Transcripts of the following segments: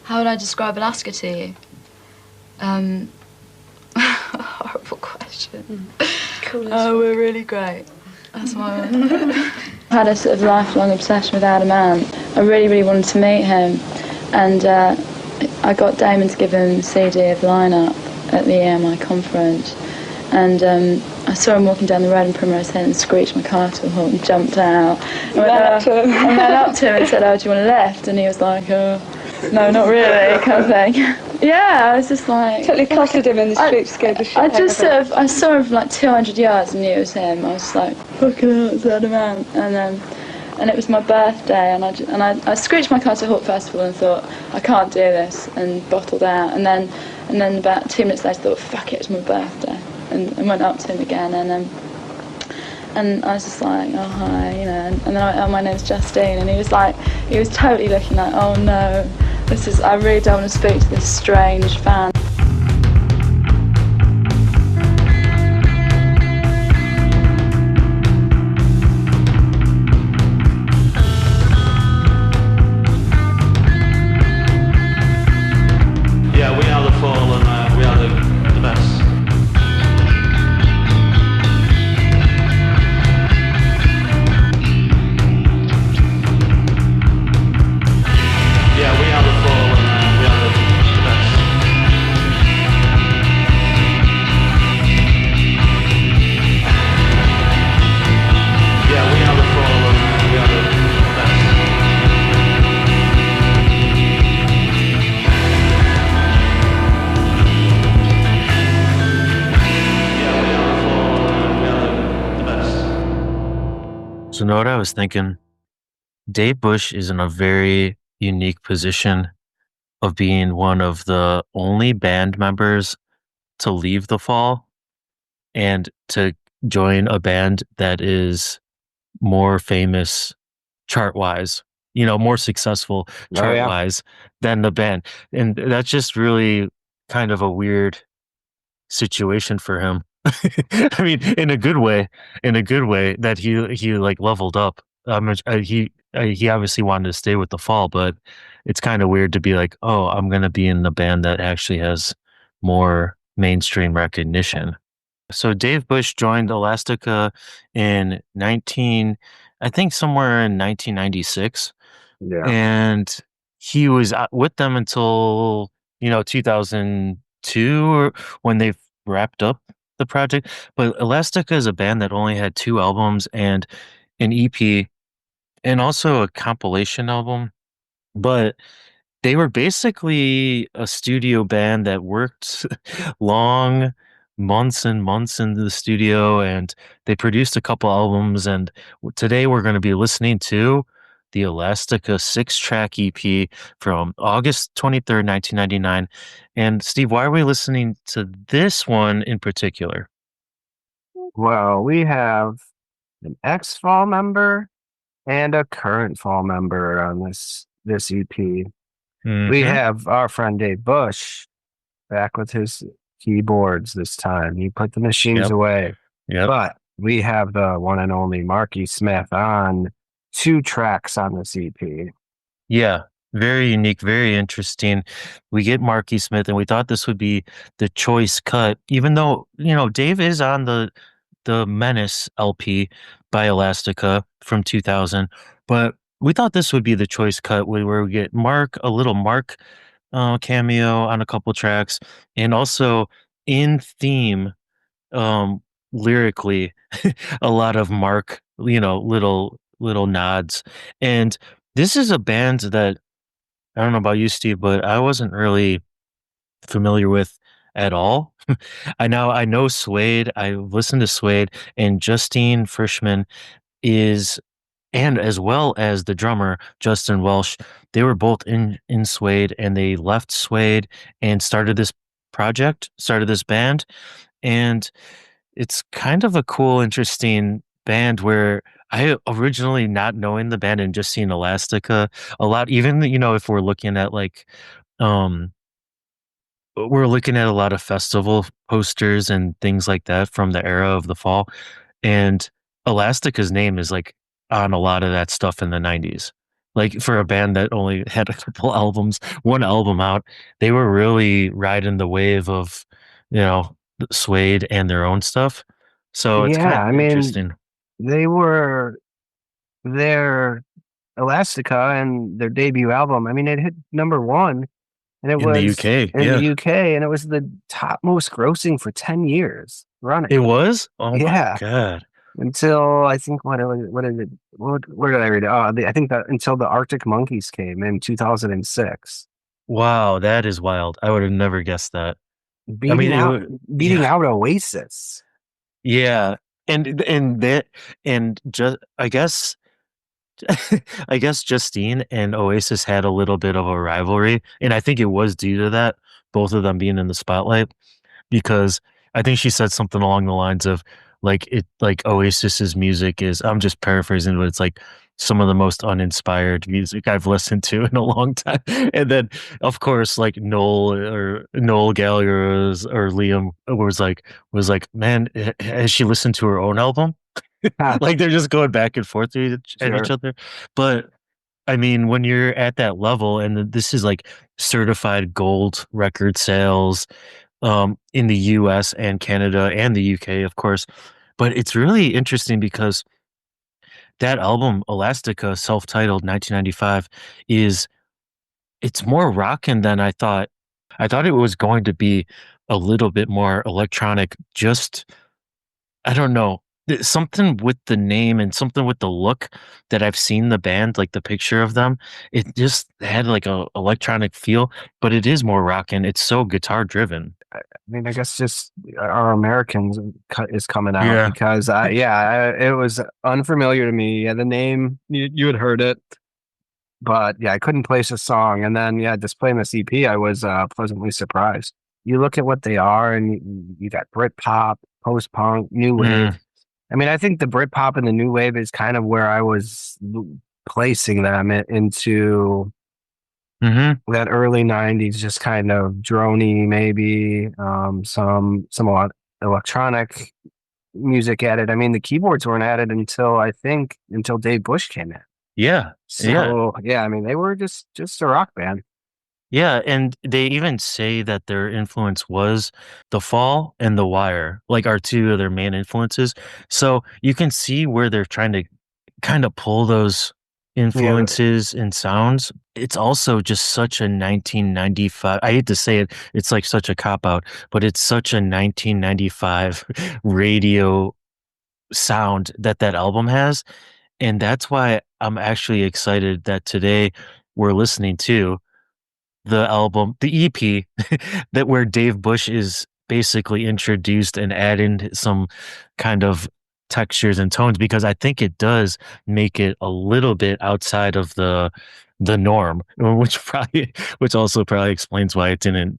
How would I describe Elastica to you? Horrible question. Cool. Oh, we're really great. That's my one. I had a sort of lifelong obsession with Adam Ant. I really, really wanted to meet him, and I got Damon to give him a CD of Line-Up at the EMI conference, and I saw him walking down the road in Primrose Hill and screeched my car to a halt and jumped out. I went up to him. I went up to him and said, "Oh, do you want a lift?" And he was like, "No, not really," kind of thing. Yeah, I was just like... Totally clotted him in the street, scared the shit out of him. I saw him from like 200 yards and knew it was him. I was like, fucking hell, it's Adam Ant. And it was my birthday, and I screeched my car to a halt first of all and thought, I can't do this, and bottled out. And then about 2 minutes later, I thought, fuck it, it's my birthday. And went up to him again, and I was just like, oh, hi, you know. And then I went, oh, my name's Justine. And he was totally looking like, oh no, I really don't want to speak to this strange fan. Yeah, we are the Fall, and we are the best. Yeah, we are the Fall, and we are the best. Yeah, we are the Fall, and we are the best. So, know what I was thinking? Dave Bush is in a very unique position of being one of the only band members to leave the Fall and to join a band that is more famous chart-wise, more successful chart-wise than the band. And that's just really kind of a weird situation for him. I mean, in a good way that he like leveled up. He obviously wanted to stay with the Fall, but it's kind of weird to be like, oh, I'm going to be in the band that actually has more mainstream recognition. So Dave Bush joined Elastica in I think somewhere in 1996. Yeah. And he was with them until, 2002 or when they wrapped up the project. But Elastica is a band that only had 2 albums and an EP and also a compilation album. But they were basically a studio band that worked long months and months in the studio, and they produced a couple albums. And today we're going to be listening to the Elastica 6-track EP from August 23rd, 1999. And Steve, why are we listening to this one in particular? Well, we have an ex-Fall member and a current Fall member on this EP. We have our friend Dave Bush back with his keyboards this time. He put the machines away. Yep. But we have the one and only Marky Smith on 2 tracks on this EP. Yeah, very unique, very interesting. We get Marky Smith, and we thought this would be the choice cut, even though, Dave is on the Menace LP by Elastica from 2000, but we thought this would be the choice cut where we get a little Mark cameo on a couple tracks, and also in theme, lyrically, a lot of Mark, little nods. And this is a band that I don't know about you, Steve, but I wasn't really familiar with at all. I know Suede. I listened to Suede, and Justine Frischman and as well as the drummer Justin Welsh. They were both in Suede, and they left Suede and started this band. And it's kind of a cool, interesting band where I originally not knowing the band and just seeing Elastica a lot, even, if we're looking at we're looking at a lot of festival posters and things like that from the era of the Fall, and Elastica's name is like on a lot of that stuff in the 90s. Like for a band that only had one album out, they were really riding the wave of, Suede and their own stuff. So it's Yeah, kind I of mean, interesting they were their Elastica and their debut album. I mean, it hit #1, and it in the was UK. in the Yeah, UK, and it was the top most grossing for 10 years running. it was. Oh my Yeah, God. until I think what is it? Where did I read it? Oh, I think that until the Arctic Monkeys came in 2006, Wow, that is wild. I would have never guessed that. I mean, beating it out would, beating yeah, out Oasis. yeah, and that and just I guess Justine and Oasis had a little bit of a rivalry, and I think it was due to that, both of them being in the spotlight, because I think she said something along the lines of like Oasis's music is, I'm just paraphrasing, but it's like some of the most uninspired music I've listened to in a long time. And then of course like Noel Gallagher or Liam was like, man, has she listened to her own album? Ah, Like they're just going back and forth at each sure. other. But I mean, when you're at that level, and this is like certified gold record sales, in the US and Canada and the UK, of course. But it's really interesting because that album, Elastica, self-titled 1995, is it's more rockin' than I thought. I thought it was going to be a little bit more electronic, just I don't know. Something with the name and something with the look that I've seen the band, like the picture of them, it just had like a electronic feel, but it is more rockin'. It's so guitar driven. I mean, I guess just our Americans is coming out Yeah. because it was unfamiliar to me. Yeah, the name you had heard it, but yeah, I couldn't place a song. And then yeah, just playing this EP, I was pleasantly surprised. You look at what they are, and you got Britpop, post punk, new wave. Mm, I mean, I think the Britpop and the new wave is kind of where I was placing them into mhm. that early '90s, just kind of drony, maybe some electronic music added. I mean, the keyboards weren't added until Dave Bush came in. Yeah. Yeah. So yeah, I mean, they were just a rock band. Yeah, and they even say that their influence was The Fall and The Wire, like, are 2 of their main influences. So, you can see where they're trying to kinda pull those Yeah, influences and sounds. It's also just such a 1995, I hate to say it, it's, like, such a cop out, but it's such a 1995 radio sound that that album has, and that's why I'm actually excited that today we're listening to the EP that where Dave Bush is basically introduced and adding some kind of textures and tones, because I think it does make it a little bit outside of the norm, which also probably explains why it didn't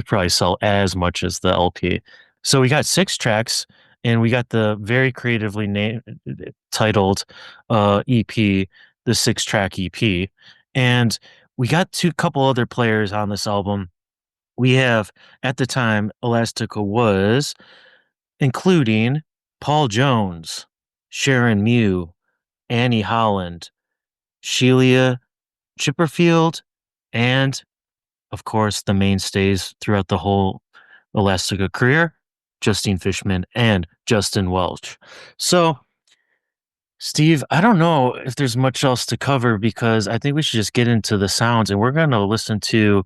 probably sell as much as the LP. So we got 6 tracks, and we got the very creatively titled EP, the 6-track EP, and we got couple other players on this album. We have, at the time, Elastica was including Paul Jones, Sharon Mew, Annie Holland, Sheila Chipperfield, and, of course, the mainstays throughout the whole Elastica career, Justine Fishman and Justin Welch. So, Steve, I don't know if there's much else to cover, because I think we should just get into the sounds, and we're going to listen to,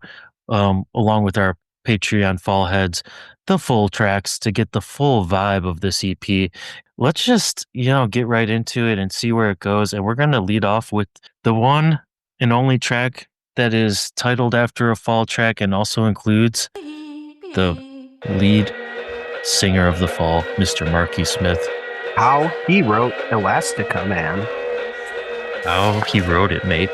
along with our Patreon fall heads, the full tracks to get the full vibe of this EP. Let's just, get right into it and see where it goes. And we're going to lead off with the one and only track that is titled after a fall track and also includes the lead singer of the fall, Mr. Marky Smith. how he wrote Elastica, man. How he wrote it, mate.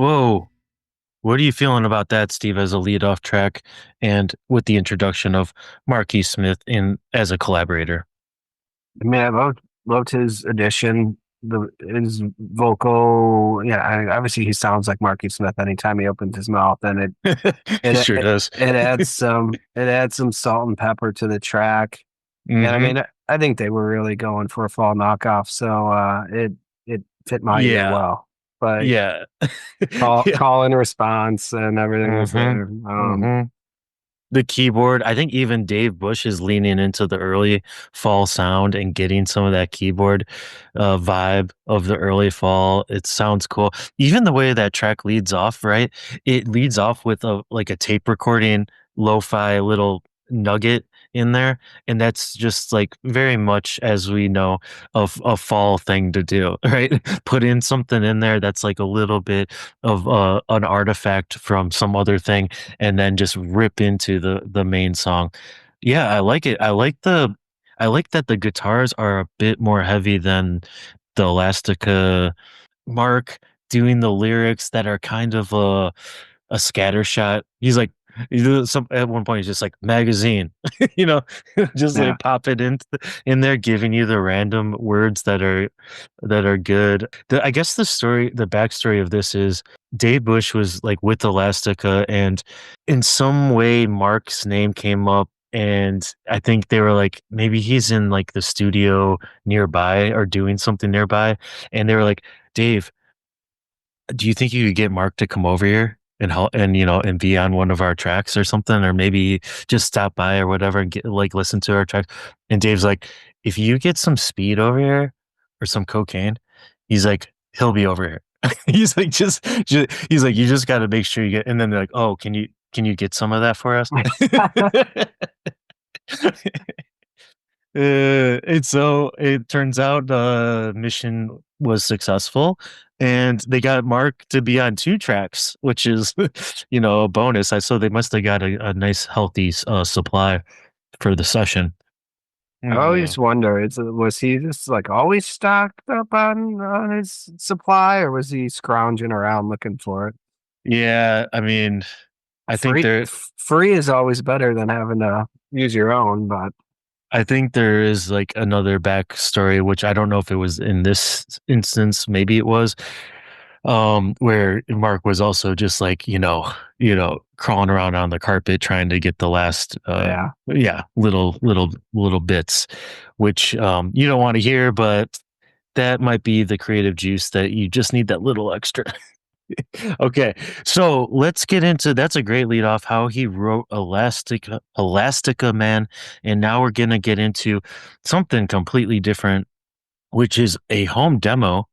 Whoa. What are you feeling about that, Steve, as a lead-off track and with the introduction of Marquis Smith in as a collaborator? I mean, I loved his addition, his vocal. Yeah, obviously he sounds like Marky Smith anytime he opens his mouth, and It sure does. it adds some salt and pepper to the track. And I mean, I think they were really going for a fall knockoff, so it fit my ear well. But yeah, call and response and everything was there. The keyboard, I think even Dave Bush is leaning into the early fall sound and getting some of that keyboard vibe of the early fall. It sounds cool. Even the way that track leads off, right? It leads off with a tape recording lo-fi little nugget in there, and that's just like very much, as we know, of a fall thing to do, right? Put in something in there that's like a little bit of an artifact from some other thing, and then just rip into the main song. Yeah, I like it. I like that the guitars are a bit more heavy than the Elastica. Mark doing the lyrics that are kind of a scatter shot. He's like, at one point he's just like magazine, you know, just like pop it in there, giving you the random words that are good. I guess the backstory of this is Dave Bush was like with Elastica, and in some way Mark's name came up, and I think they were like, maybe he's in like the studio nearby or doing something nearby, and they were like, Dave, do you think you could get Mark to come over here and help and be on one of our tracks or something, or maybe just stop by or whatever and listen to our track? And Dave's like, if you get some speed over here or some cocaine, he's like, he'll be over here. He's like, he's like, you just got to make sure you get. And then they're like, oh, can you get some of that for us? And so it turns out the mission was successful, and they got Mark to be on 2 tracks, which is, a bonus. So they must have got a nice, healthy supply for the session. I always wonder, was he just like always stocked up on his supply, or was he scrounging around looking for it? Yeah, I mean, I think free is always better than having to use your own, but I think there is like another backstory, which I don't know if it was in this instance, maybe it was, where Mark was also just like, crawling around on the carpet trying to get the last, little bits, which, you don't want to hear, but that might be the creative juice that you just need that little extra. Okay, so let's get into, that's a great lead off, how he wrote Elastica Man, and now we're gonna get into something completely different, which is a home demo,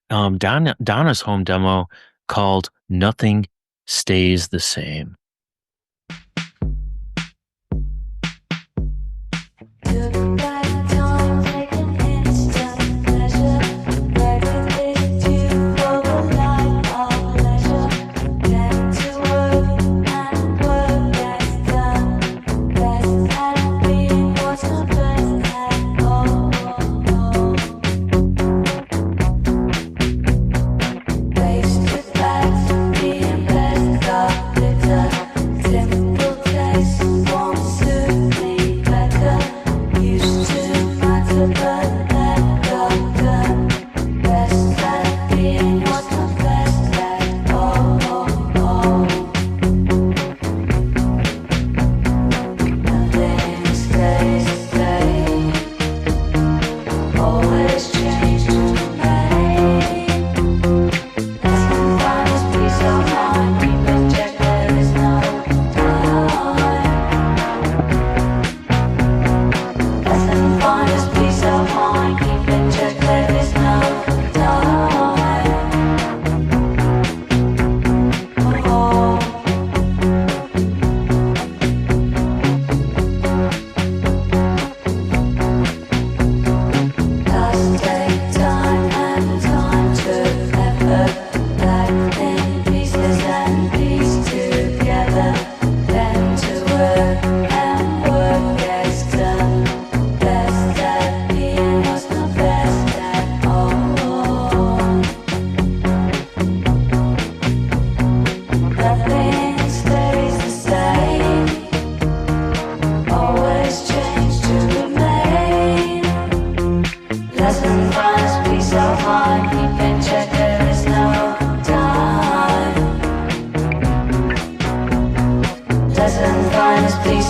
Donna's home demo called Nothing Stays the Same. Being best of bitter.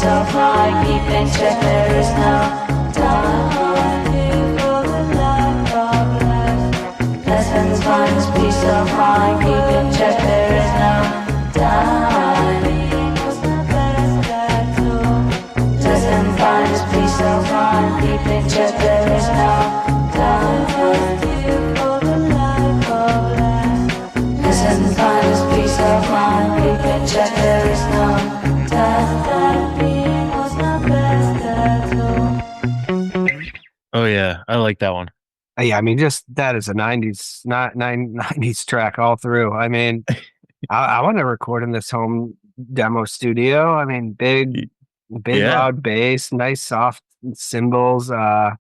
of mind, keep in check, there is no time. Lessons find us peace of mind, keep in check, there is no time. Lessons find us peace of mind, keep in check, there is no time. Lessons find us peace of mind, keep in check, there is no time. Oh yeah, I like that one. Yeah, I mean, just that is a 90s, not 90s track all through. I mean, I want to record in this home demo studio. I mean, big loud bass, nice soft cymbals. Yeah.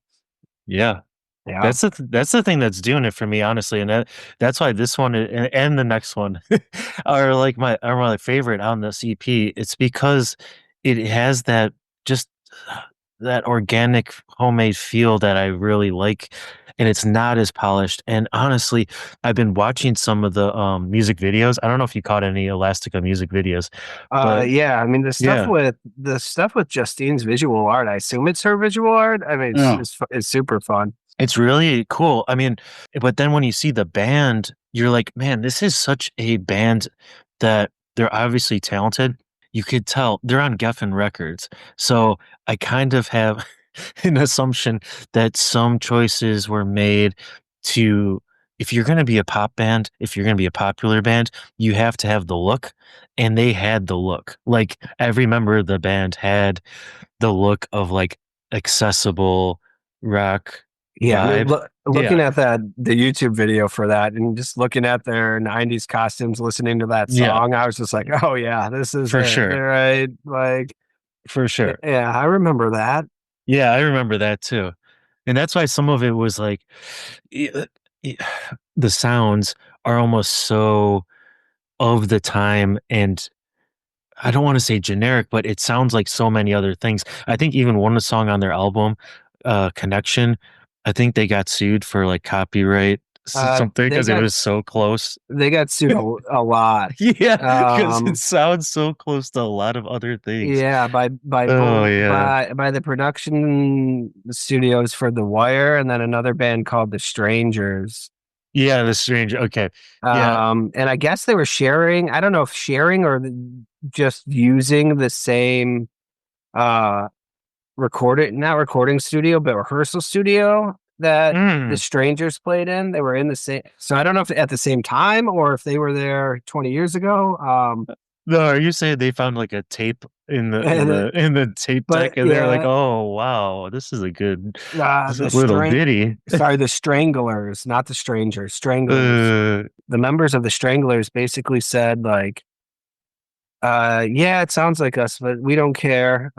Yeah. That's the thing that's doing it for me, honestly, and that's why this one and the next one are like my favorite on this EP. It's because it has that just that organic homemade feel that I really like, and it's not as polished. And honestly, I've been watching some of the music videos. I don't know if you caught any Elastica music videos, but yeah, I mean the stuff with Justine's visual art. I assume it's her visual art. I mean, it's super fun. It's really cool. I mean, but then when you see the band, you're like, man, this is such a band that they're obviously talented. You could tell they're on Geffen Records. So I kind of have an assumption that some choices were made to, if you're going to be a pop band, if you're going to be a popular band, you have to have the look. And they had the look. Like every member of the band had the look of like accessible rock. Yeah, I mean, looking at the YouTube video for that and just looking at their 90s costumes, listening to that song, I was just like, oh yeah, this is for sure. Right? Like for sure. Yeah, I remember that. Yeah, I remember that too. And that's why some of it was like the sounds are almost so of the time, and I don't want to say generic, but it sounds like so many other things. I think even one song on their album, Connection, I think they got sued for like copyright something because it was so close. They got sued a lot. Yeah, because it sounds so close to a lot of other things. Yeah, by the production studios for The Wire, and then another band called The Strangers. Yeah, The Stranger. Okay. Yeah. And I guess they were sharing. I don't know if sharing or just using the same not recording studio, but rehearsal studio that The Strangers played in. They were in the same. So I don't know if at the same time or if they were there 20 years ago. No, are you saying they found like a tape in the tape deck, and they're like, "Oh wow, this is a good little ditty." Sorry, the Stranglers, not the Strangers. Stranglers. The members of the Stranglers basically said like, "Yeah, it sounds like us, but we don't care.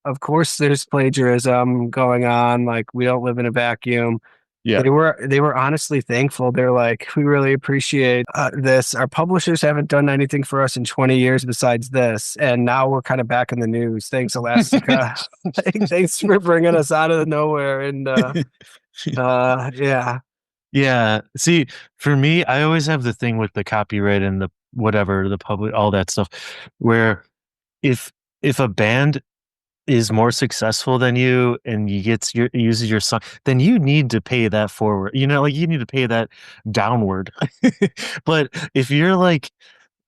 Of course, there's plagiarism going on. Like, we don't live in a vacuum." Yeah, they were honestly thankful. They're like, we really appreciate this. Our publishers haven't done anything for us in 20 years besides this, and now we're kind of back in the news. Thanks, Elastica. Thanks for bringing us out of nowhere. And yeah. See, for me, I always have the thing with the copyright and the whatever, the public, all that stuff, where if a band is more successful than you and uses your song, then you need to pay that forward. You know, like you need to pay that downward. But if you're like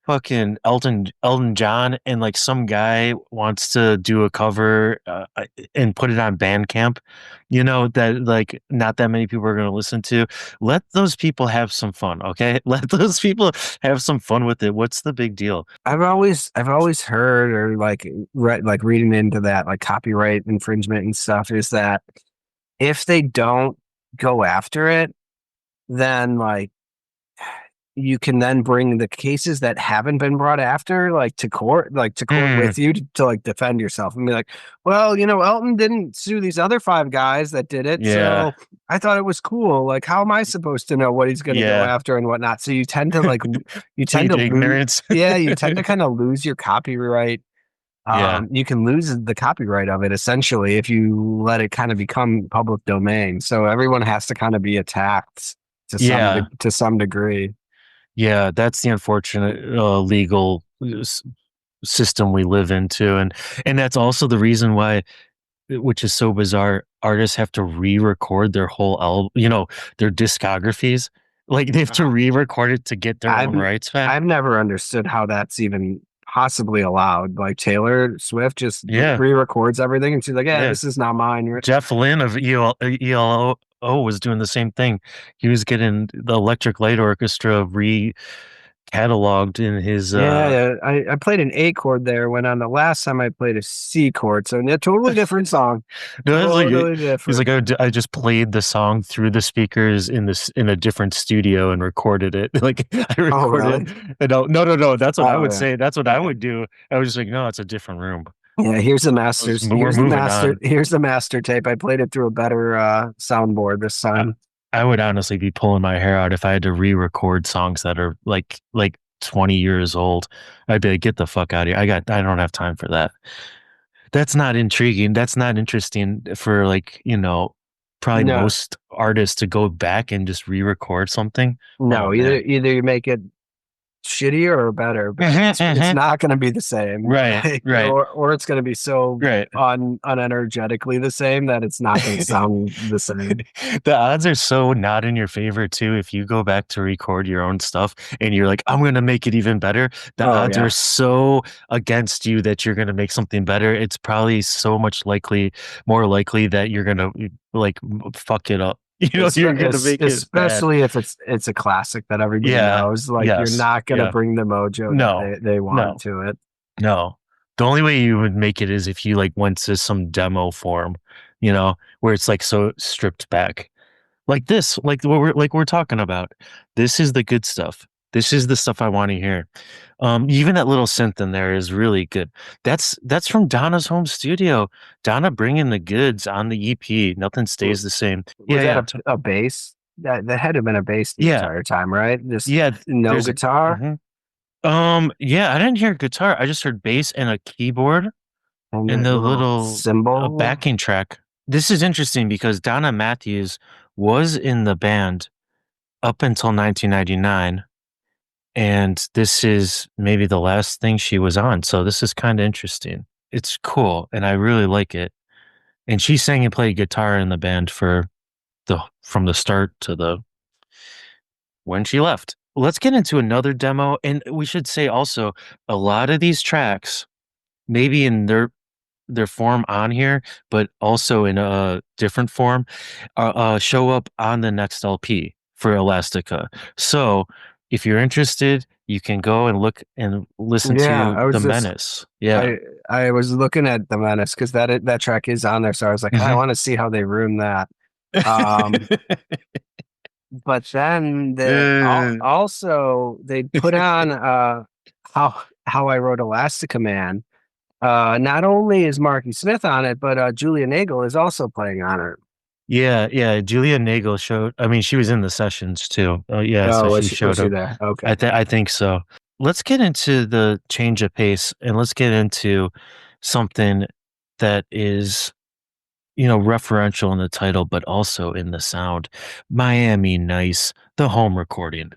fucking Elton John and like some guy wants to do a cover and put it on Bandcamp, you know, that like not that many people are going to listen to, let those people have some fun. Okay. Let those people have some fun with it. What's the big deal? I've always heard or like reading into that, like copyright infringement and stuff, is that if they don't go after it, then like you can then bring the cases that haven't been brought after, like to court with you to like defend yourself and be like, well, you know, Elton didn't sue these other 5 guys that did it. Yeah. So I thought it was cool. Like, how am I supposed to know what he's going to go after and whatnot? So you tend to like, you tend to ignorance. you tend to kind of lose your copyright. You can lose the copyright of it essentially if you let it kind of become public domain. So everyone has to kind of be attacked to some degree. Yeah, that's the unfortunate legal system we live into, and that's also the reason why, which is so bizarre, artists have to re-record their whole album, their discographies. Like they have to re-record it to get their own rights back. I've never understood how that's even possibly allowed. Like Taylor Swift just re-records everything, and she's like, this is not mine. Jeff Lynne of ELO was doing the same thing. He was getting the Electric Light Orchestra cataloged in his I played an A chord there when on the last time I played a C chord, so a totally different song. Totally different. He's like, I just played the song through the speakers in a different studio and recorded it. Like I recorded it. No, that's what I would say. That's what I would do. I was just like, no, it's a different room. Yeah, here's the masters. Here's the master tape. I played it through a better soundboard this time. I would honestly be pulling my hair out if I had to re-record songs that are like 20 years old. I'd be like, get the fuck out of here. I don't have time for that. That's not intriguing. That's not interesting for probably most artists to go back and just re-record something. No, either you make it shittier or better, but it's not going to be the same, right? Or it's going to be so unenergetically the same that it's not going to sound the same. The odds are so not in your favor too. If you go back to record your own stuff and you're like, I'm going to make it even better, the odds are so against you that you're going to make something better. It's probably so much more likely that you're going to fuck it up. You're gonna make it especially if it's a classic that everybody knows. You're not gonna bring the mojo that they want to it. No, the only way you would make it is if you went to some demo form, where it's so stripped back, like this, like we're talking about. This is the good stuff. This is the stuff I want to hear. Even that little synth in there is really good. That's from Donna's home studio. Donna bringing the goods on the EP. Nothing stays the same. Was that a bass? That had to have been a bass the entire time, right? No guitar. I didn't hear guitar. I just heard bass and a keyboard and the little cymbal backing track. This is interesting because Donna Matthews was in the band up until 1999. And this is maybe the last thing she was on. So this is kind of interesting. It's cool. And I really like it. And she sang and played guitar in the band from the start to when she left. Let's get into another demo. And we should say also, a lot of these tracks, maybe in their form on here, but also in a different form, show up on the next LP for Elastica. So if you're interested, you can go and look and listen to The Menace. I was looking at The Menace because that track is on there. So I was like, I want to see how they ruin that. But then also they put on how I Wrote Elastica Man. Not only is Marky Smith on it, but Julia Nagel is also playing on it. Yeah. Julia Nagel showed. I mean, she was in the sessions too. So she showed up there. Okay, I think so. Let's get into the change of pace, and let's get into something that is, referential in the title, but also in the sound. Miami Nice, the home recording.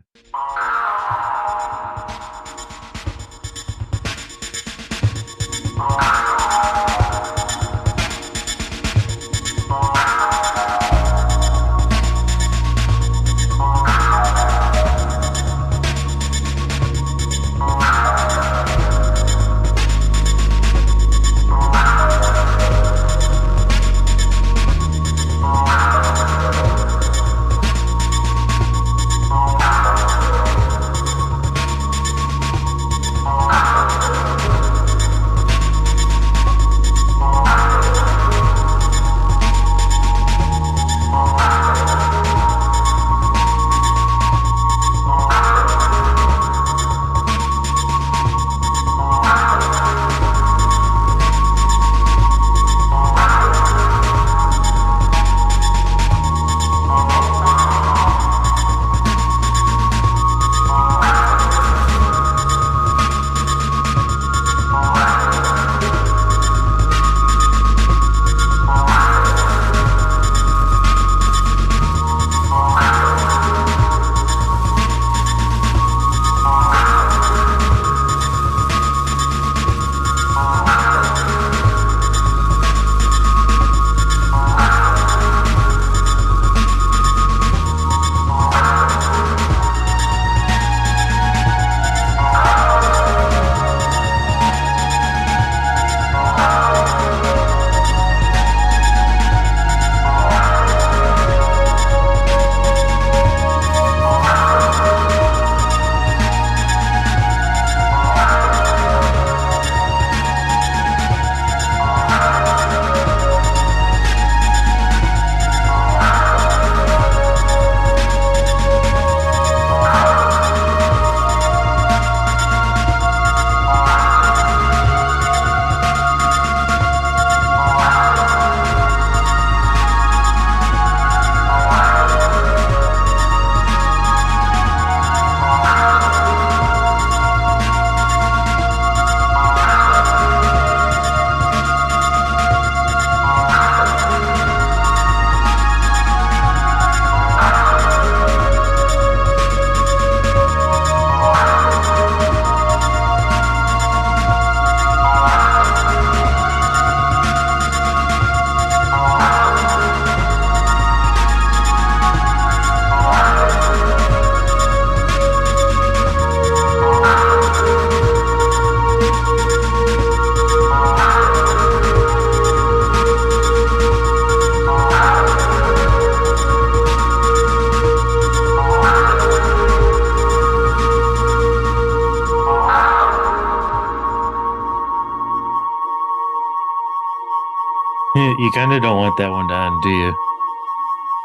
you kind of don't want that one to end, do you?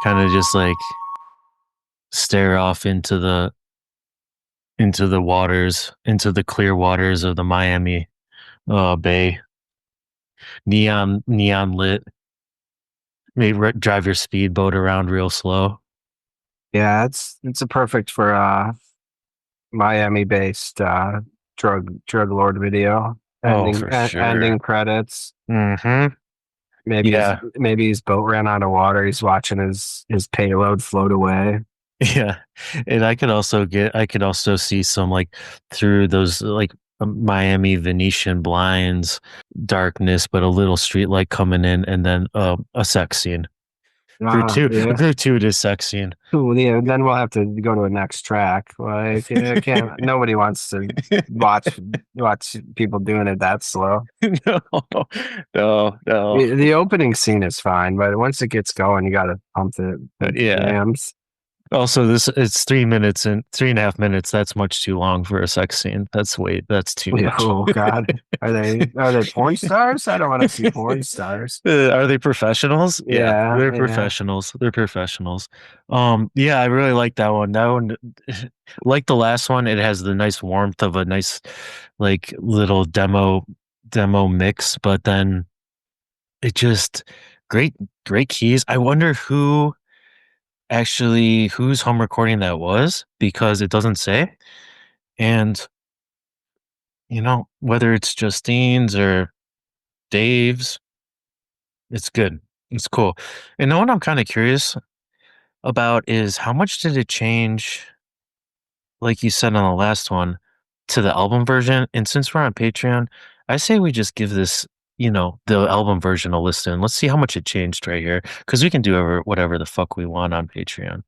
Kind of just like stare off into the waters, into the clear waters of the Miami Bay, neon lit. Maybe drive your speedboat around real slow. Yeah, it's a perfect for Miami based drug lord video. Oh, for sure. Ending credits. Mm-hmm. Maybe his boat ran out of water. He's watching his payload float away. Yeah, and I could also see some like through those like Miami Venetian blinds, darkness, but a little street light coming in, and then a sex scene. Yeah. A gratuitous sex scene. Cool. Yeah, then we'll have to go to a next track. Like, can't. Nobody wants to watch people doing it that slow. No. The opening scene is fine, but once it gets going, you got to pump the jams. Also, it's 3 minutes and 3.5 minutes. That's much too long for a sex scene. That's too much. Oh God, are they porn stars? I don't want to see porn stars. Are they professionals? Yeah, they're professionals. They're professionals. Yeah, I really like that one. That one, like the last one, it has the nice warmth of a nice, like little demo mix, but then it just great keys. I wonder whose home recording that was, because it doesn't say. And whether it's Justine's or Dave's, it's good. It's cool. And the one I'm kind of curious about is how much did it change, like you said on the last one, to the album version? And since we're on Patreon, I say we just give this, the album version a listen. Let's see how much it changed right here, because we can do whatever the fuck we want on Patreon.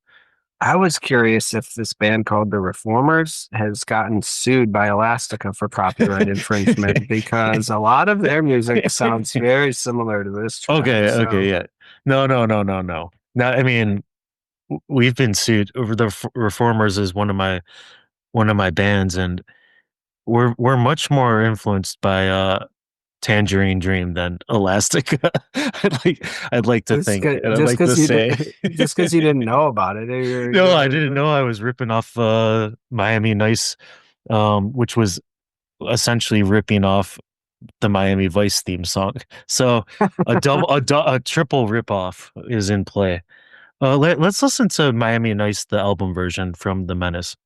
I was curious if this band called the Reformers has gotten sued by Elastica for copyright infringement, because a lot of their music sounds very similar to this track. Okay, yeah. No. No, I mean, we've been sued over. The Reformers is one of my bands, and we're much more influenced by Tangerine Dream than Elastica. I'd like to think, and I'd like to say, just because you didn't know about it. No, I didn't know I was ripping off Miami Nice, which was essentially ripping off the Miami Vice theme song. So a triple ripoff is in play. Let's listen to Miami Nice, the album version from The Menace.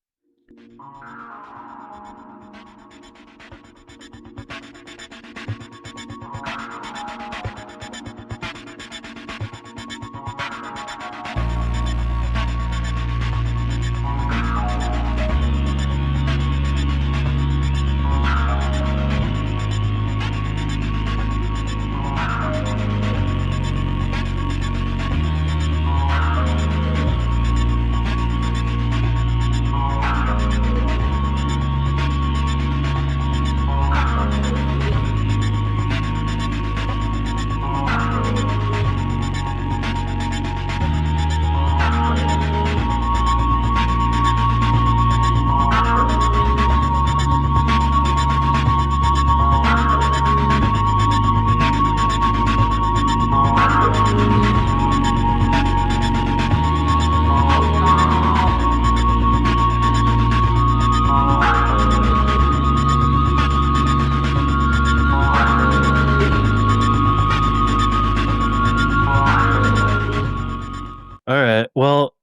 All right. Well,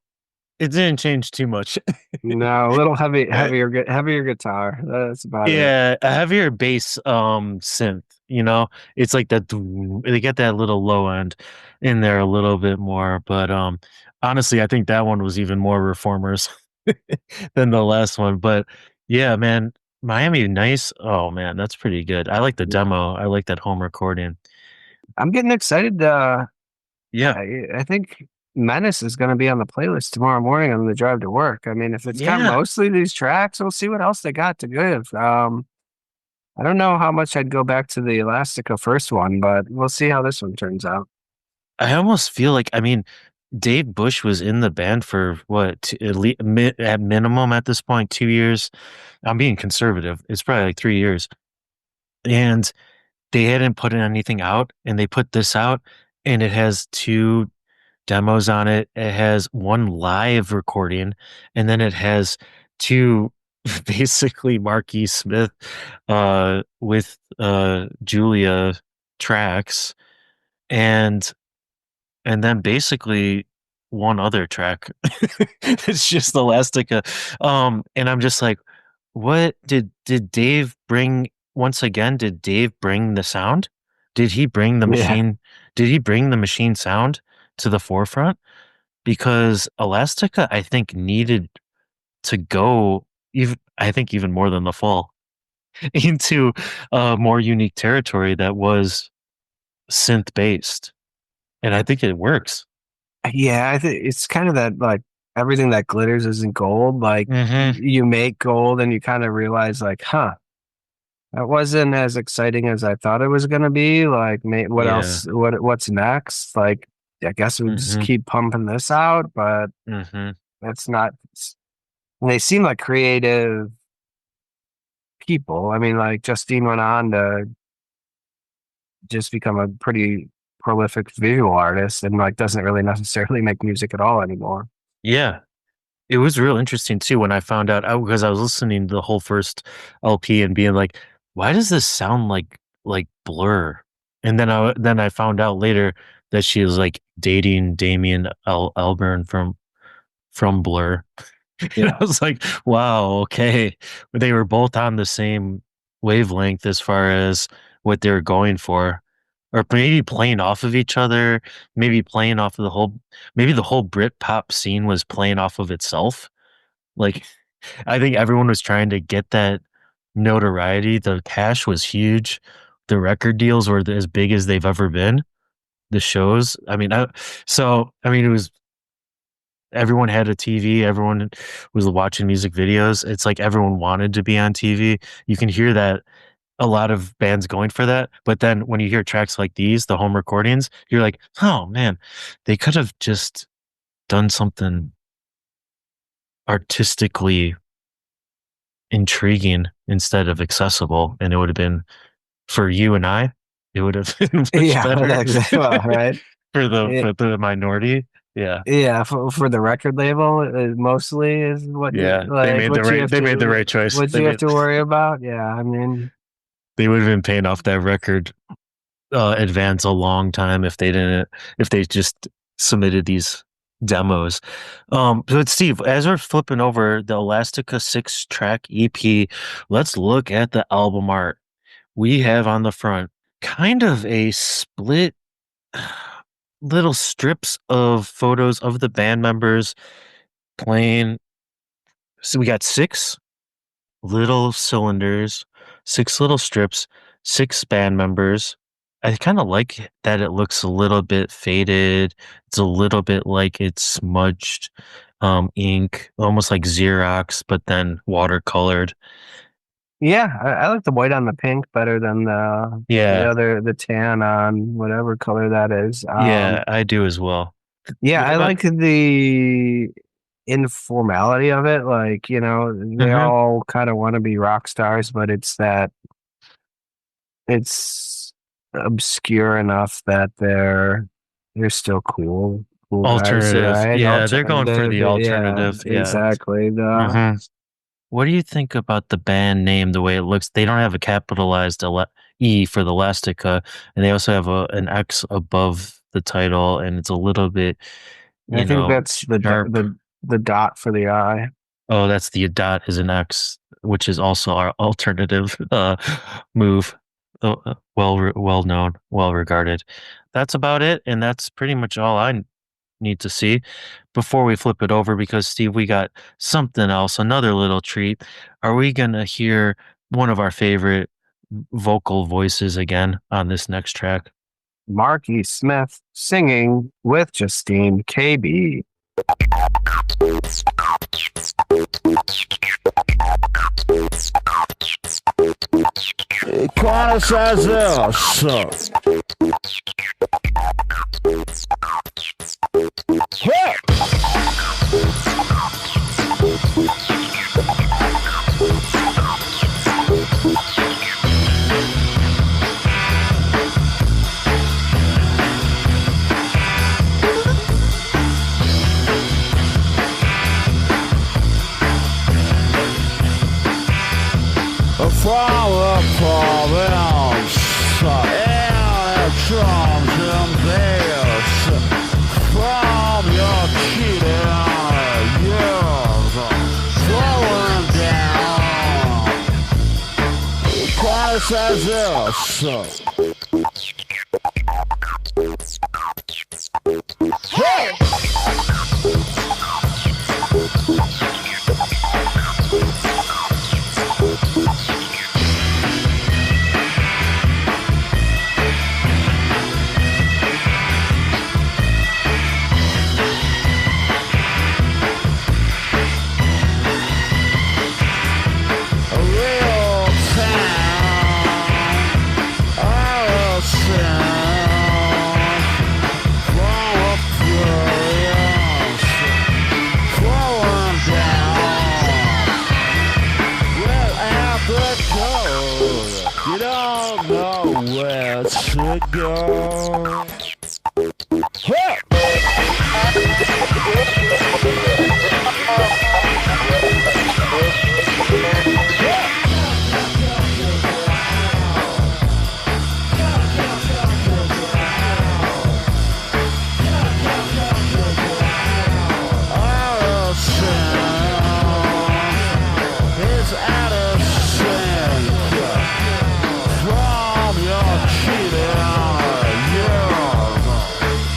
it didn't change too much. No, a little heavier guitar. That's about it. Yeah, a heavier bass synth, It's like that they get that little low end in there a little bit more, but honestly, I think that one was even more Reformers than the last one. But yeah, man, Miami Nice. Oh man, that's pretty good. I like the demo. I like that home recording. I'm getting excited. Yeah. I think Menace is going to be on the playlist tomorrow morning on the drive to work. I mean, if it's got mostly these tracks, we'll see what else they got to give. I don't know how much I'd go back to the Elastica first one, but we'll see how this one turns out. I almost feel like, Dave Bush was in the band for what, at minimum at this point, 2 years. I'm being conservative. It's probably like 3 years. And they hadn't put anything out, and they put this out, and it has 2 demos on it. It has 1 live recording, and then it has 2 basically Marquis Smith with Julia tracks, and then basically 1 other track. It's just Elastica. And I'm just like, what did Dave bring once again? Did Dave bring the sound? Did he bring the Yeah. machine? Did he bring the machine sound to the forefront? Because Elastica, I think, needed to go even more than the fall into a more unique territory that was synth based. And I think it works. Yeah, I think it's kind of that, like, everything that glitters isn't gold. Like, you make gold and you kind of realize, like, that wasn't as exciting as I thought it was going to be. Like, what else? What's next? Like, I guess we'll just keep pumping this out, but that's not. And they seem like creative people. I mean, like, Justine went on to just become a pretty prolific visual artist, and like doesn't really necessarily make music at all anymore. Yeah. It was real interesting too when I found out, because I was listening to the whole first LP and being like, why does this sound like Blur? And then I found out later that she was like dating Damien Albarn from Blur. And I was like, wow, okay. They were both on the same wavelength as far as what they were going for. Or maybe playing off of each other, maybe playing off of maybe the whole Britpop scene was playing off of itself. Like, I think everyone was trying to get that notoriety. The cash was huge. The record deals were as big as they've ever been. The shows, I mean, it was, everyone had a TV. Everyone was watching music videos. It's like everyone wanted to be on TV. You can hear that a lot of bands going for that. But then when you hear tracks like these, the home recordings, you're like, oh man, they could have just done something artistically intriguing instead of accessible. And it would have been, for you and I, it would have been much better. Exactly. Well, right. for the minority. Yeah. Yeah. For the record label, it mostly is what. Yeah. Like, they made the right choice. What you have to worry about. Yeah. I mean, they would have been paying off that record advance a long time if they just submitted these demos. But Steve, as we're flipping over the Elastica 6-track EP, let's look at the album art. We have on the front kind of a split little strips of photos of the band members playing. So we got 6 little cylinders, 6 little strips, 6 band members. I kind of like that it looks a little bit faded. It's a little bit like it's smudged ink, almost like Xerox, but then watercolored. Yeah, I like the white on the pink better than the tan on whatever color that is. Yeah, I do as well. Yeah, I like the informality of it. Like, they all kind of want to be rock stars, but it's obscure enough that they're still cool alternative guys, right? Yeah, they're going for the alternative. Yeah, exactly. What do you think about the band name, the way it looks? They don't have a capitalized E for the Elastica, and they also have an X above the title, and it's a little bit, I think that's the dot for the I. Oh, that's the dot is an X, which is also our alternative move. Well known, well regarded. That's about it, and that's pretty much all I need to see before we flip it over, because Steve, we got something else, another little treat. Are we gonna hear one of our favorite vocal voices again on this next track? Marquis Smith singing with Justine KB. from the province, and drums and bass, from your cheating years, flowing down. Twice as this. Hey! You don't know where to go. Hey!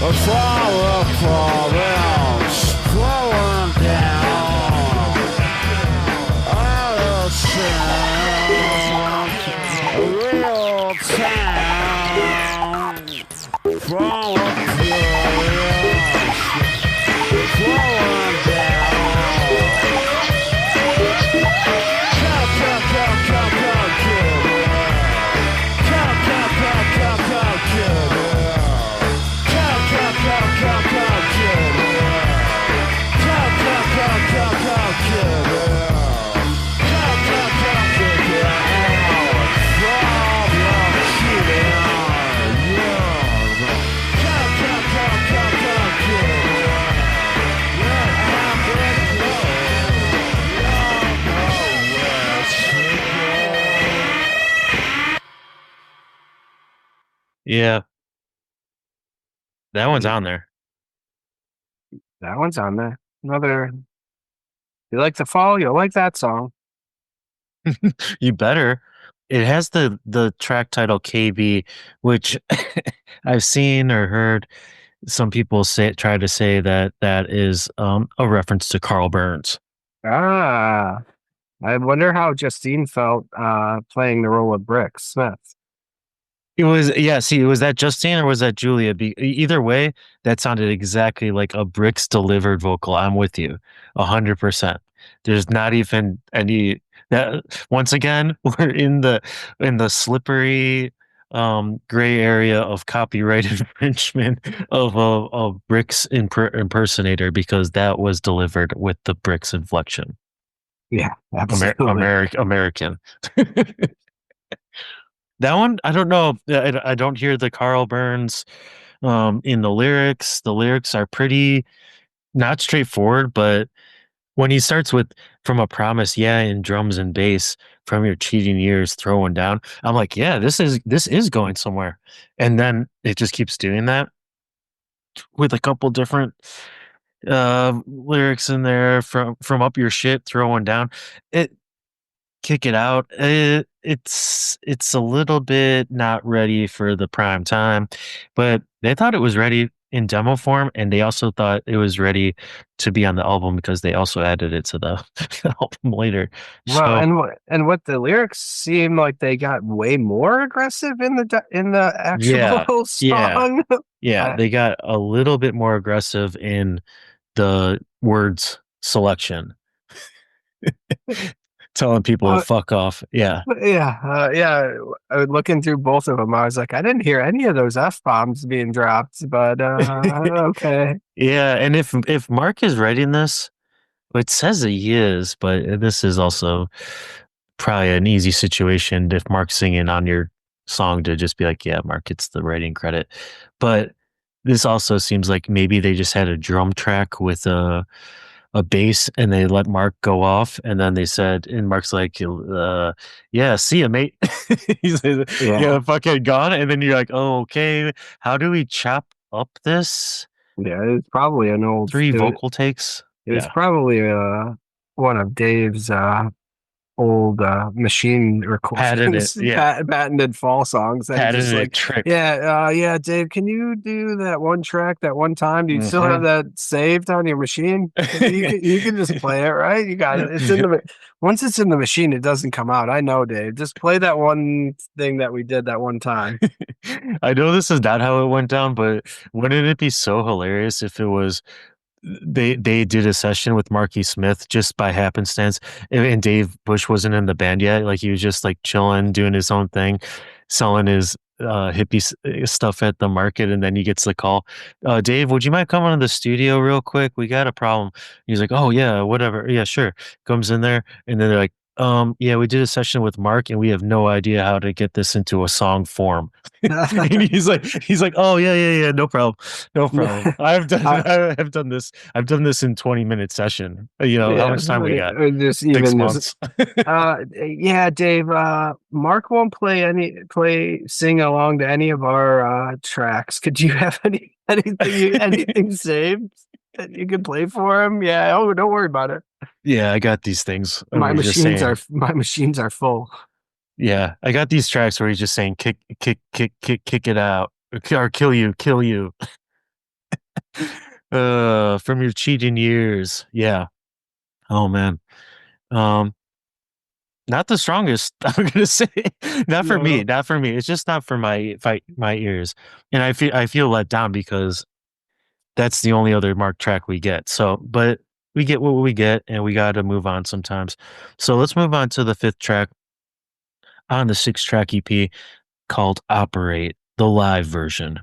Flower province flowing down out of sound, a real town from a province flowing down. Come, come, come, come, come, kid. Come, come, come, come, come, kid. Yeah. That one's on there. That one's on there. Another. You like the fall? You'll like that song. You better. It has the track title KB, which I've seen or heard some people try to say that is a reference to Carl Burns. Ah, I wonder how Justine felt playing the role of Brick Smith. It was, yeah, see, was that Justine or was that Julia? Either way, that sounded exactly like a Bricks delivered vocal. I'm with you 100%. There's not even any that. Once again, we're in the slippery gray area of copyright infringement of a Bricks impersonator, because that was delivered with the Bricks inflection. Yeah, absolutely. American. That one, I don't know. I don't hear the Carl Burns in the lyrics. The lyrics are pretty not straightforward, but when he starts with "from a promise, yeah," in drums and bass, "from your cheating years throwing down," I'm like, yeah, this is going somewhere. And then it just keeps doing that with a couple different lyrics in there, from "up your shit throwing down." It Kick it out. It's a little bit not ready for the prime time, but they thought it was ready in demo form, and they also thought it was ready to be on the album because they also added it to the album later. Well, and what the lyrics seem like they got way more aggressive in the actual song. Yeah, they got a little bit more aggressive in the words selection. Telling people to fuck off. Yeah. Yeah. Looking through both of them, I was like, I didn't hear any of those F-bombs being dropped, but okay. Yeah, and if Mark is writing this, it says that he is, but this is also probably an easy situation if Mark's singing on your song to just be like, yeah, Mark gets the writing credit. But this also seems like maybe they just had a drum track with a a bass, and they let Mark go off, and then they said, and Mark's like, yeah, see ya, mate. He's like, yeah, fucking gone. And then you're like, oh, okay, how do we chop up this? Yeah, it's probably an old 3 vocal takes. It was probably one of Dave's old machine recordings, patented fall songs. That just like trick. Yeah, Dave, can you do that one track that one time? Do you still have that saved on your machine? You can just play it, right? You got it. It's in the once it's in the machine, it doesn't come out. I know, Dave. Just play that one thing that we did that one time. I know this is not how it went down, but wouldn't it be so hilarious if it was they did a session with Marky Smith just by happenstance, and Dave Bush wasn't in the band yet, like he was just like chilling, doing his own thing, selling his hippie stuff at the market, and then he gets the call, Dave, would you mind coming to the studio real quick? We got a problem. He's like, oh yeah, whatever, yeah, sure. Comes in there, and then they're like, yeah, we did a session with Mark, and we have no idea how to get this into a song form. And he's like, oh yeah, no problem. I've done this in 20-minute session. How much time we got? Just 6 months. Yeah, Dave. Mark won't sing along to any of our tracks. Could you have anything saved that you could play for him? Yeah. Oh, don't worry about it. Yeah, I got these things. My machines are full. Yeah, I got these tracks where he's just saying kick it out, or kill you. From your cheating years. Yeah. Oh man. Not the strongest, I'm gonna say. Not for me. It's just not for my ears. And I feel let down because that's the only other Mark track we get. So, but we get what we get, and we got to move on sometimes. So let's move on to the 5th track on the 6-track EP called Operate, the live version.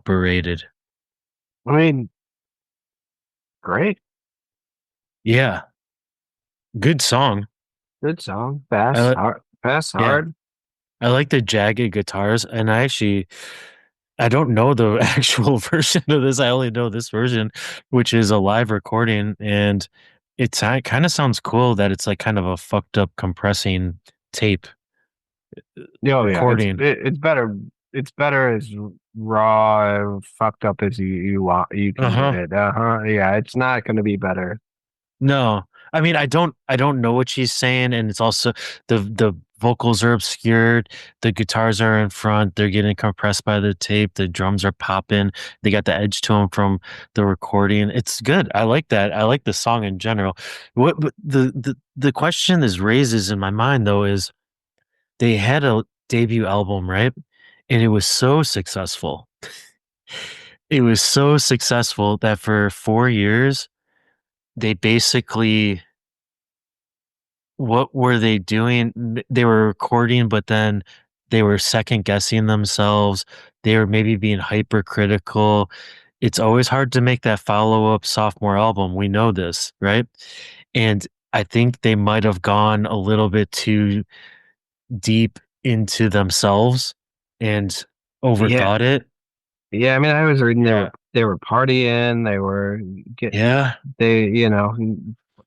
berated. I mean, great. Yeah. Good song. Good song. Fast, I, hard. Fast, yeah. hard. I like the jagged guitars, and I don't know the actual version of this. I only know this version, which is a live recording, and it kind of sounds cool that it's like kind of a fucked up compressing tape Oh yeah, recording. it's better. It's better as raw, fucked up as you want. You can Uh-huh. get it. Yeah, it's not going to be better. No, I mean I don't know what she's saying, and it's also the vocals are obscured, the guitars are in front, they're getting compressed by the tape, the drums are popping, they got the edge to them from the recording. It's good. I like that. I like the song in general. What but the question this raises in my mind though is they had a debut album, right? And it was so successful. It was so successful that for 4 years they basically what were they doing? They were recording, but then they were second guessing themselves. They were maybe being hypercritical. It's always hard to make that follow-up sophomore album. We know this, right? And I think they might have gone a little bit too deep into themselves and Yeah, overthought it. yeah. I mean, I was reading Yeah. they were partying. They were Yeah.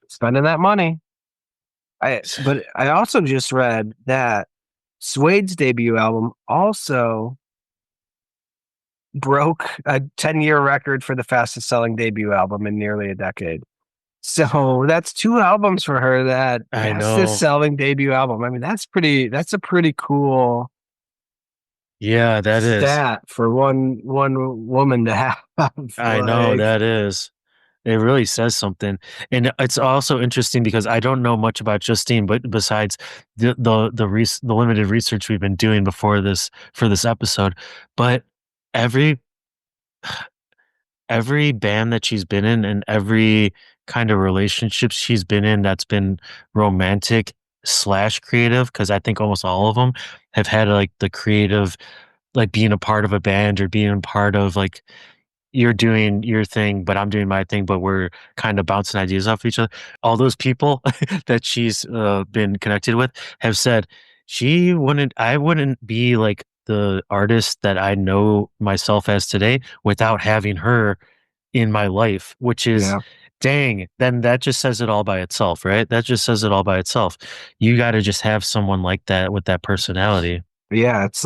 spending that money. But I also just read that Suede's debut album also broke a 10-year record for the fastest selling debut album in nearly a decade. So that's 2 albums for her. That I fastest know. selling debut album. I mean, that's a pretty cool Yeah, that is. stat for one woman to have. I know Like, that is. It really says something. And it's also interesting because I don't know much about Justine, but besides the limited research we've been doing before this for this episode, but every every band that she's been in and every kind of relationship she's been in that's been romantic slash creative, because I think almost all of them have had like the creative, like being a part of a band or being a part of like you're doing your thing, but I'm doing my thing, but we're kind of bouncing ideas off each other. All those people that she's been connected with have said I wouldn't be like the artist that I know myself as today without having her in my life, which is yeah, dang, then that just says it all by itself, right? That just says it all by itself. You got to just have someone like that with that personality. yeah. It's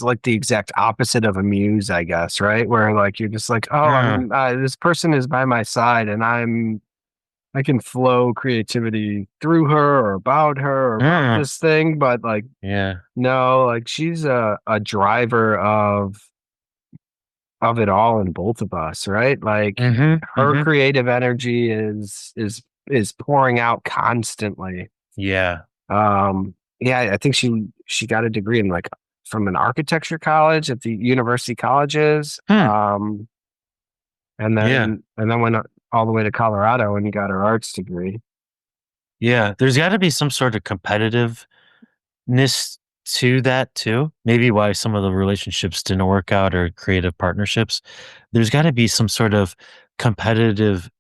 like the exact opposite of a muse, I guess, right? Where like you're just like, oh, Uh, this person is by my side, and I can flow creativity through her or about uh, this thing, but like, yeah. no, like she's a driver of it all in both of us, right? Like Mm-hmm. her Mm-hmm. creative energy is pouring out constantly. Yeah. Yeah, I think she got a degree in like from an architecture college at the university colleges. Hmm. And Yeah. then went all the way to Colorado and got her arts degree. Yeah. There's got to be some sort of competitiveness to that too. Maybe why some of the relationships didn't work out or creative partnerships. There's got to be some sort of competitive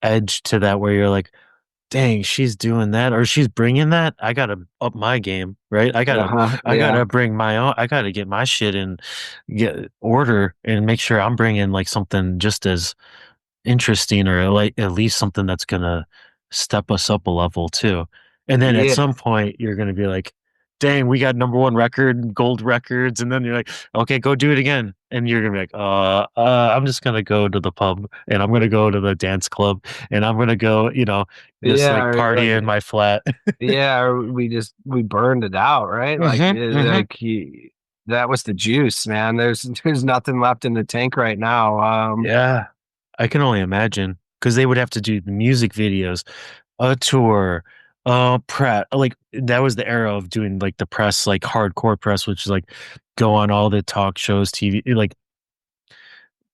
edge to that where you're like, dang, she's doing that or she's bringing that. I gotta up my game, right? I Yeah. gotta bring my own. I gotta get my shit in, get order, and make sure I'm bringing like something just as interesting or like at least something that's gonna step us up a level too. And then at Yeah. some point you're gonna be like, dang, we got number one record, gold records, and then you're like, okay, go do it again. And you're gonna be like, I'm just gonna go to the pub and I'm gonna go to the dance club and I'm gonna go, just Yeah. like Or party like, in my flat. yeah. Or we burned it out, right? Like, Mhm. that was the juice, man. There's nothing left in the tank right now. Yeah. I can only imagine because they would have to do the music videos, a tour, press. Like that was the era of doing like the press, like hardcore press, which is like go on all the talk shows, TV, like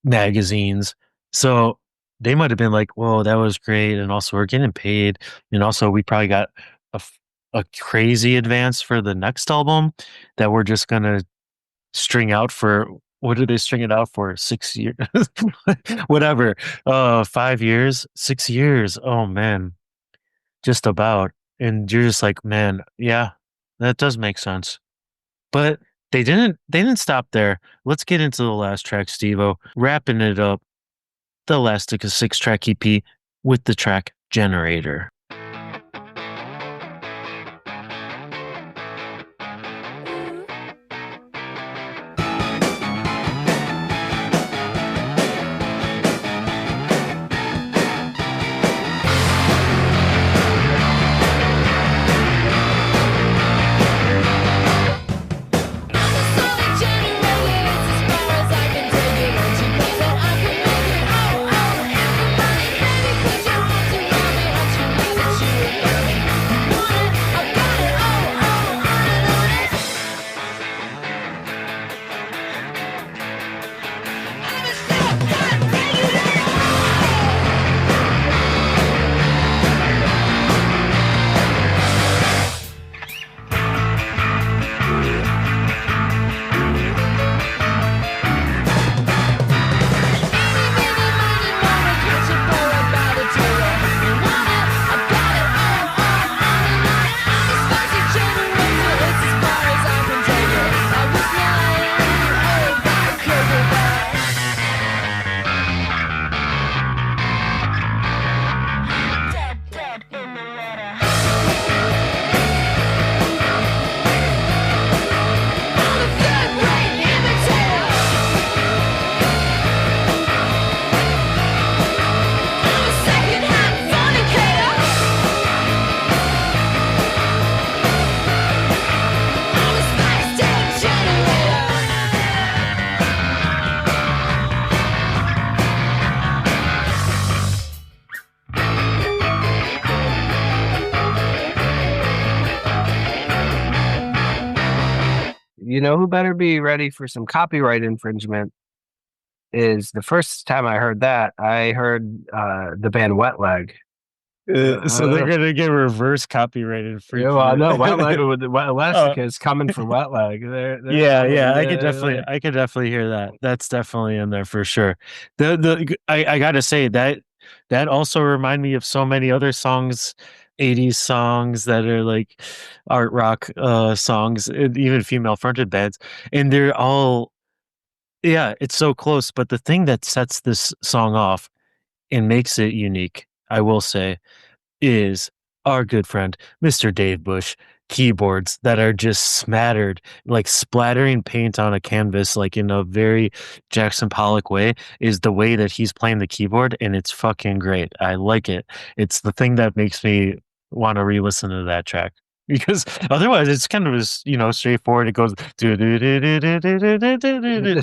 magazines. So they might have been like, "Whoa, that was great," and also we're getting paid, and also we probably got a crazy advance for the next album that we're just gonna string out for, what did they string it out for? 6 years, whatever. 5 years, 6 years. Oh man, just about. And you're just like, man, yeah, that does make sense. But they didn't stop there. Let's get into the last track, Steve-O. Wrapping it up, the Elastica 6-track EP with the track Generator. You know who better be ready for some copyright infringement is the first time I heard that, I heard the band Wet Leg. So they're gonna get reverse copyright Yeah, infringement. well, no, Wet Leg with Elastica is coming for Wet Leg. Yeah, I could definitely hear that. That's definitely in there for sure. I gotta say that also remind me of so many other songs, 80s songs that are like art rock songs, and even female fronted bands, and they're all, yeah, it's so close. But the thing that sets this song off and makes it unique, I will say, is our good friend, Mr. Dave Bush, keyboards that are just smattered, like splattering paint on a canvas, like in a very Jackson Pollock way, is the way that he's playing the keyboard, and it's fucking great. I like it. It's the thing that makes me want to re-listen to that track. Because otherwise, it's kind of as, straightforward. It goes. The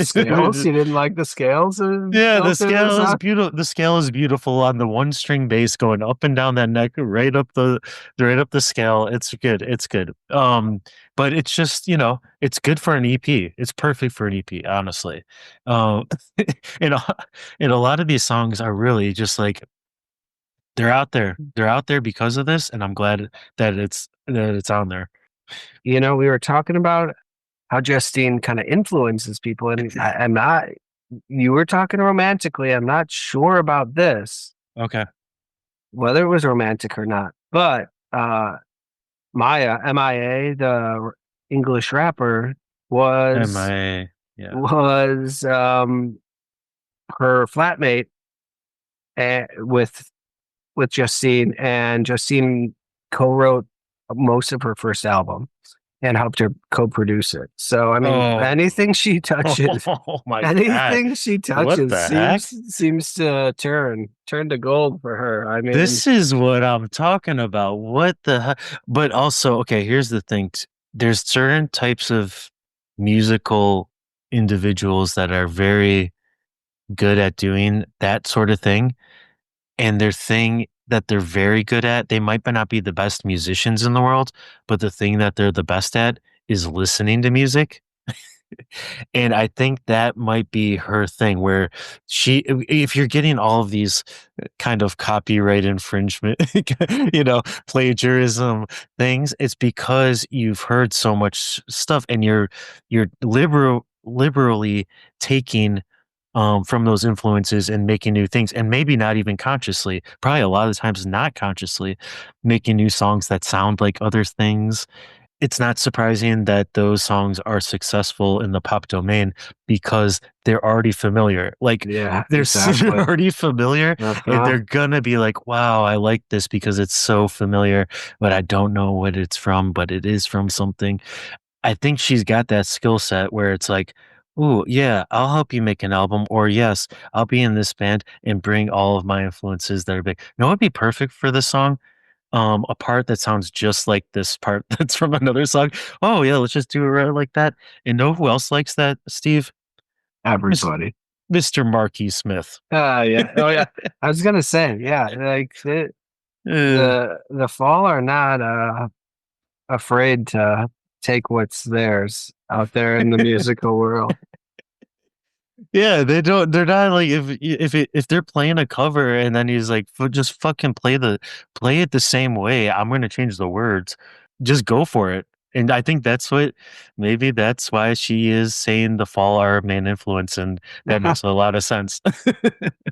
scales? You didn't like the scales? Yeah, the scale is beautiful. The scale is beautiful on the one string bass going up and down that neck, right up the scale. It's good. It's good. But it's just, it's good for an EP. It's perfect for an EP, honestly. And a lot of these songs are really just like, they're out there. They're out there because of this, and I'm glad that it's on there. We were talking about how Justine kind of influences people, and I'm not. You were talking romantically. I'm not sure about this. Okay. Whether it was romantic or not, but Maya, MIA, the English rapper, was MIA, yeah, was her flatmate with Justine, and Justine co-wrote most of her first album and helped her co-produce it. So I mean, anything she touches, seems to turn to gold for her. I mean, this is what I'm talking about. What the heck? But also, okay, here's the thing: there's certain types of musical individuals that are very good at doing that sort of thing. And their thing that they're very good at, they might not be the best musicians in the world, but the thing that they're the best at is listening to music. And I think that might be her thing, where if you're getting all of these kind of copyright infringement, plagiarism things, it's because you've heard so much stuff, and you're liberally taking from those influences and making new things, and maybe not even consciously, probably a lot of the times not consciously, making new songs that sound like other things. It's not surprising that those songs are successful in the pop domain because they're already familiar. Like Yeah, they're, exactly. they're already familiar, Uh-huh. and they're gonna be like, wow, I like this because it's so familiar, but I don't know what it's from, but it is from something. I think she's got that skill set where it's like, "Ooh, yeah, I'll help you make an album," or "Yes, I'll be in this band and bring all of my influences that are big." You know what would be perfect for this song? A part that sounds just like this part that's from another song. "Oh, yeah, let's just do it right like that." And know who else likes that, Steve? Mis Everybody. Mr. Marquis Smith. Yeah. Oh, yeah. I was gonna say, yeah, like Uh, the Fall are not afraid to take what's theirs out there in the musical world. yeah, they're not like if they're playing a cover and then he's like, Just fucking play it the same way. I'm gonna change the words. Just go for it." And I think maybe that's why she is saying the Fall are her main influence, and that makes a lot of sense.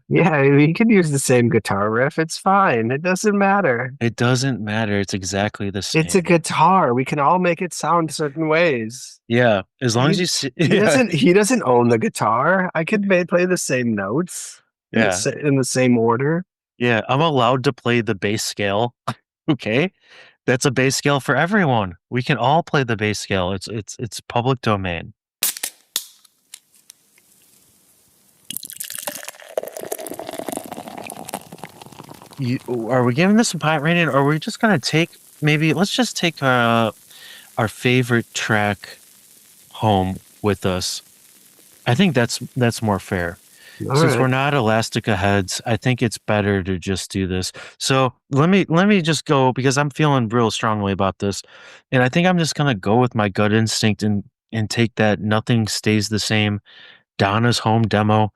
Yeah, you can use the same guitar riff. It's fine. It doesn't matter. It doesn't matter. It's exactly the It's a same. guitar. We can all make it sound certain ways. Yeah, as long as He, you see, he yeah, doesn't own the guitar. I could play the same notes yeah, in the same order. yeah. I'm allowed to play the bass scale. Okay, that's a bass scale for everyone. We can all play the bass scale. It's public domain. Are we giving this a pot rating, or are we just gonna let's just take our favorite track home with us? I think that's more fair. Since we're not Elastica heads, I think it's better to just do this. So let me just go because I'm feeling real strongly about this, and I think I'm just gonna go with my gut instinct and take that Nothing Stays the Same, Donna's home demo.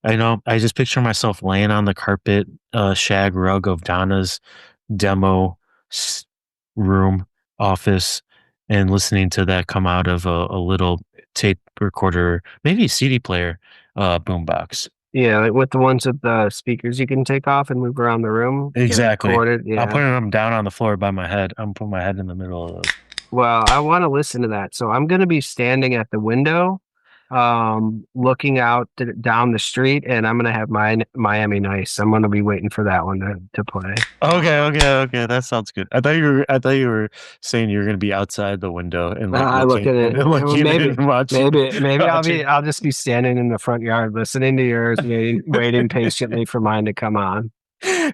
I know I just picture myself laying on the carpet, shag rug of Donna's demo s- room office and listening to that come out of a little tape recorder, maybe CD player, boombox. Yeah, like with the ones with the speakers you can take off and move around the room. Get Exactly. recorded. I'm Yeah. putting them down on the floor by my head. I'm putting my head in the middle of those. Well, I want to listen to that. So I'm going to be standing at the window, looking out down the street, and I'm going to have my Miami Nice. I'm going to be waiting for that one to play. Okay. That sounds good. I thought you were saying you were going to be outside the window and like I look at it. Maybe watching. I'll just be standing in the front yard listening to yours, waiting patiently for mine to come on.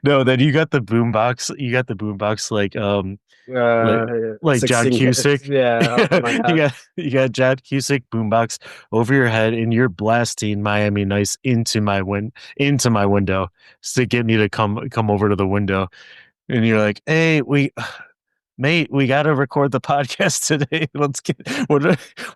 No, then you got the boombox. You got the boombox like John 16 Cusick. Yeah. Oh my God. you got John Cusick boombox over your head, and you're blasting Miami Nice into my window to get me to come over to the window, and you're like, "Hey, mate, we got to record the podcast today.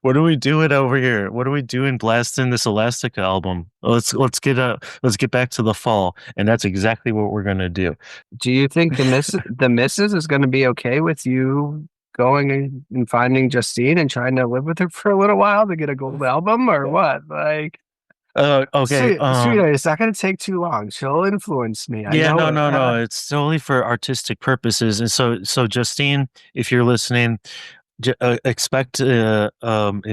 What are we doing over here? What are we doing blasting this Elastica album? Let's get back to the Fall." And that's exactly what we're gonna do. Do you think the missus is going to be okay with you going and finding Justine and trying to live with her for a little while to get a gold album or what? Like, Okay. sweetheart, it's not going to take too long. She'll influence me. I Yeah, know it. no. It's solely for artistic purposes. And so Justine, if you're listening, expect an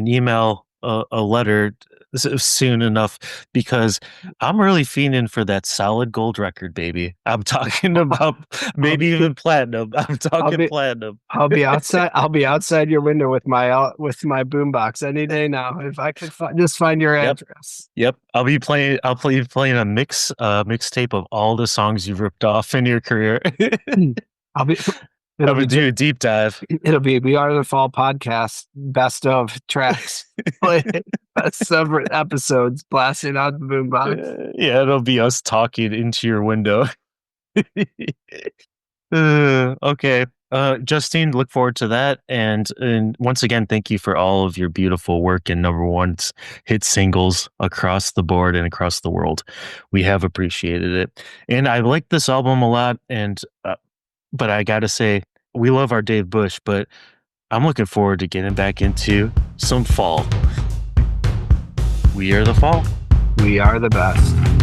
email, a letter soon enough because I'm really fiending for that solid gold record, baby. I'm talking about maybe even platinum. I'm talking platinum. I'll be outside. I'll be outside your window with my boombox any day now. If I could just find your address. Yep. I'll be playing a mixtape of all the songs you've ripped off in your career. I'm gonna do a deep dive. It'll be We Are the Fall podcast, best of tracks, best of episodes, blasting out the boombox. Yeah, it'll be us talking into your window. Okay. Justine, look forward to that. And once again, thank you for all of your beautiful work and number one hit singles across the board and across the world. We have appreciated it. And I like this album a lot. But I gotta say, we love our Dave Bush, but I'm looking forward to getting back into some Fall. We are the fall. We are the best.